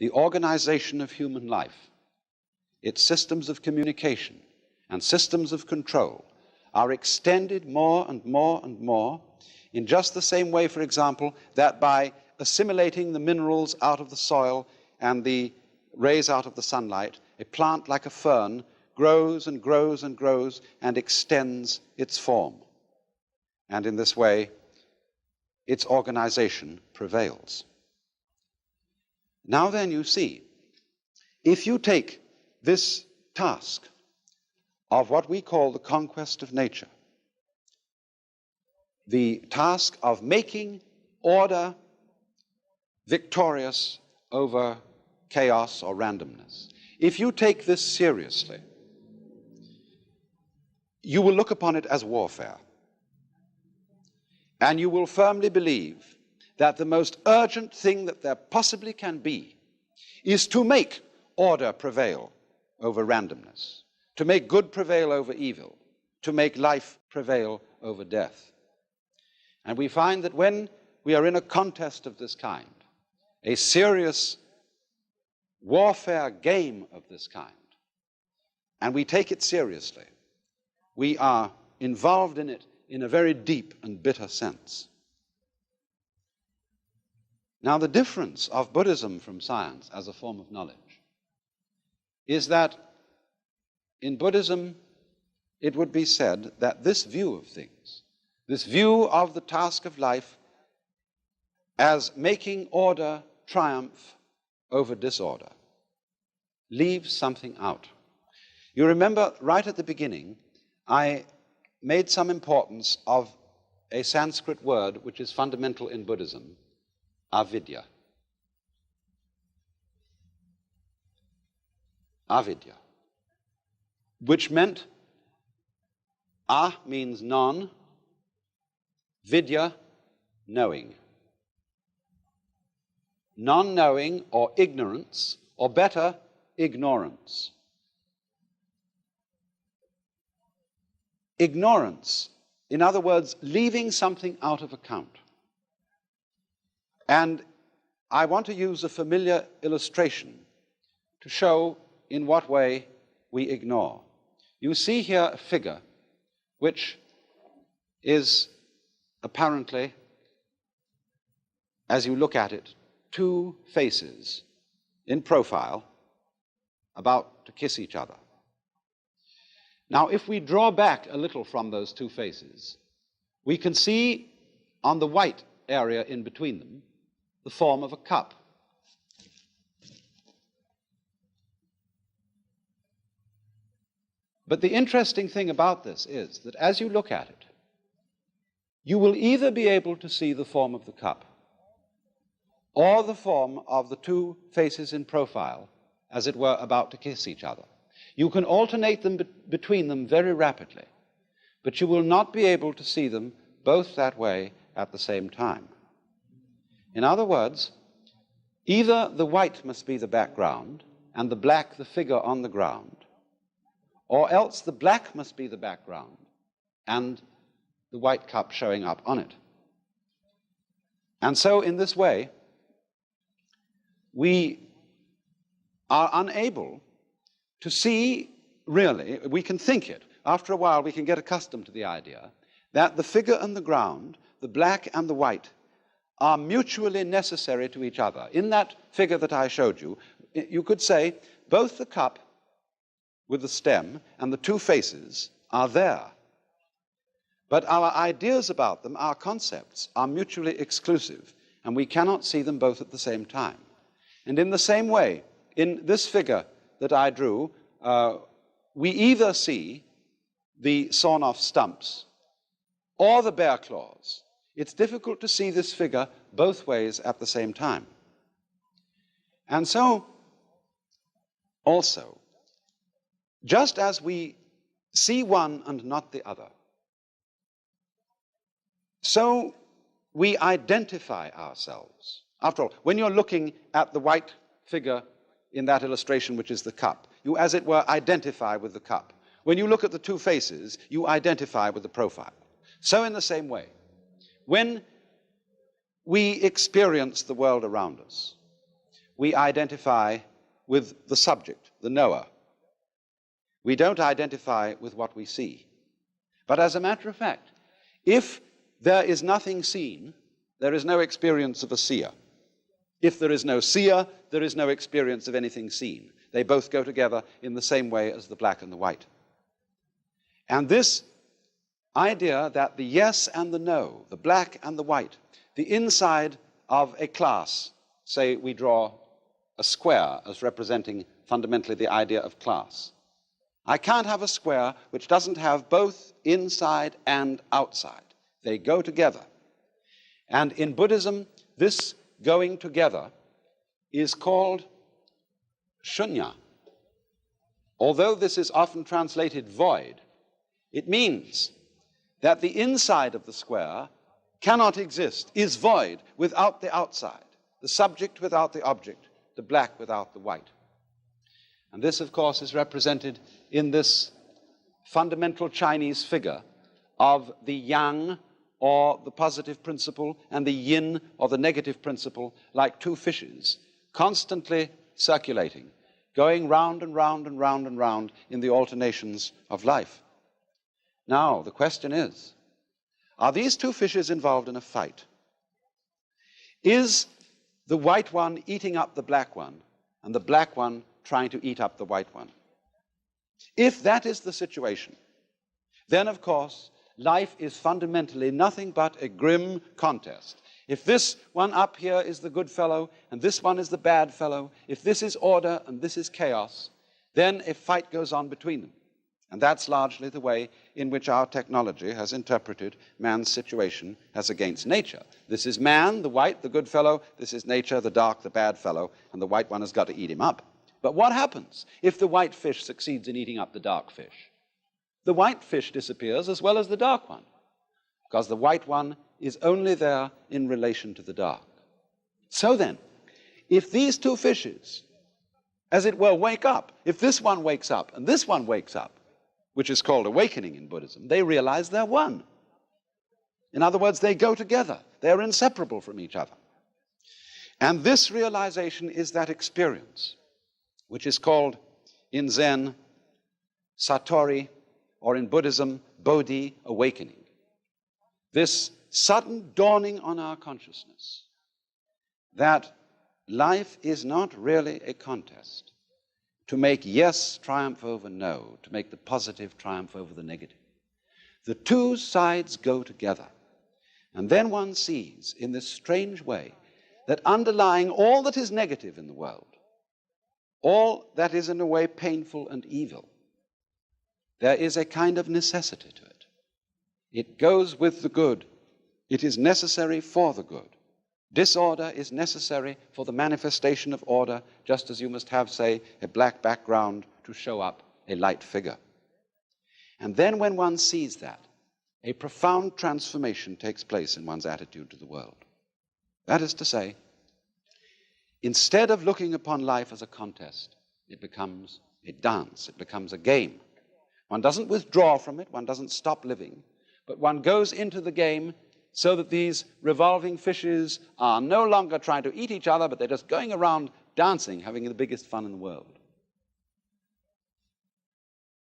the organization of human life, its systems of communication and systems of control are extended more and more and more in just the same way, for example, that by assimilating the minerals out of the soil and the rays out of the sunlight, a plant like a fern grows and grows and grows and extends its form. And in this way, its organization prevails. Now then, you see, if you take this task of what we call the conquest of nature, the task of making order victorious over chaos or randomness, if you take this seriously, you will look upon it as warfare. And you will firmly believe that the most urgent thing that there possibly can be is to make order prevail over randomness, to make good prevail over evil, to make life prevail over death. And we find that when we are in a contest of this kind, a serious warfare game of this kind, and we take it seriously, we are involved in it in a very deep and bitter sense. Now, the difference of Buddhism from science as a form of knowledge is that in Buddhism, it would be said that this view of things, this view of the task of life as making order triumph over disorder, leaves something out. You remember right at the beginning, I made some importance of a Sanskrit word which is fundamental in Buddhism, avidya. Avidya, which meant, a means non, vidya, knowing. Non-knowing or ignorance, or better, ignorance. Ignorance, in other words, leaving something out of account. And I want to use a familiar illustration to show in what way we ignore. You see here a figure which is apparently, as you look at it, two faces in profile about to kiss each other. Now, if we draw back a little from those two faces, we can see on the white area in between them the form of a cup. But the interesting thing about this is that as you look at it, you will either be able to see the form of the cup or the form of the two faces in profile, as it were, about to kiss each other. You can alternate them between them very rapidly, but you will not be able to see them both that way at the same time. In other words, either the white must be the background and the black the figure on the ground, or else the black must be the background and the white cup showing up on it. And so in this way, we are unable to see, really, we can think it. After a while, we can get accustomed to the idea that the figure and the ground, the black and the white, are mutually necessary to each other. In that figure that I showed you, you could say both the cup with the stem and the two faces are there. But our ideas about them, our concepts, are mutually exclusive, and we cannot see them both at the same time. And in the same way, in this figure that I drew, we either see the sawn-off stumps or the bear claws. It's difficult to see this figure both ways at the same time. And so, also, just as we see one and not the other, so we identify ourselves. After all, when you're looking at the white figure in that illustration, which is the cup, you, as it were, identify with the cup. When you look at the two faces, you identify with the profile. So in the same way, when we experience the world around us, we identify with the subject, the knower. We don't identify with what we see. But as a matter of fact, if there is nothing seen, there is no experience of a seer. If there is no seer, there is no experience of anything seen. They both go together in the same way as the black and the white. And this idea that the yes and the no, the black and the white, the inside of a class, say we draw a square as representing fundamentally the idea of class. I can't have a square which doesn't have both inside and outside. They go together. And in Buddhism, this going together is called shunya. Although this is often translated void, it means that the inside of the square cannot exist, is void without the outside, the subject without the object, the black without the white. And this, of course, is represented in this fundamental Chinese figure of the yang, or the positive principle, and the yin, or the negative principle, like two fishes, constantly circulating, going round and round and round and round in the alternations of life. Now, the question is, are these two fishes involved in a fight? Is the white one eating up the black one, and the black one trying to eat up the white one? If that is the situation, then, of course, life is fundamentally nothing but a grim contest. If this one up here is the good fellow, and this one is the bad fellow, if this is order and this is chaos, then a fight goes on between them. And that's largely the way in which our technology has interpreted man's situation as against nature. This is man, the white, the good fellow. This is nature, the dark, the bad fellow. And the white one has got to eat him up. But what happens if the white fish succeeds in eating up the dark fish? The white fish disappears as well as the dark one, because the white one is only there in relation to the dark. So then, if these two fishes, as it were, wake up, if this one wakes up and this one wakes up, which is called awakening in Buddhism, they realize they're one. In other words, they go together. They're inseparable from each other. And this realization is that experience, which is called in Zen Satori, or in Buddhism, Bodhi, awakening. This sudden dawning on our consciousness that life is not really a contest to make yes triumph over no, to make the positive triumph over the negative. The two sides go together. And then one sees, in this strange way, that underlying all that is negative in the world, all that is in a way painful and evil, there is a kind of necessity to it. It goes with the good. It is necessary for the good. Disorder is necessary for the manifestation of order, just as you must have, say, a black background to show up a light figure. And then when one sees that, a profound transformation takes place in one's attitude to the world. That is to say, instead of looking upon life as a contest, it becomes a dance, it becomes a game. One doesn't withdraw from it, one doesn't stop living, but one goes into the game so that these revolving fishes are no longer trying to eat each other, but they're just going around dancing, having the biggest fun in the world.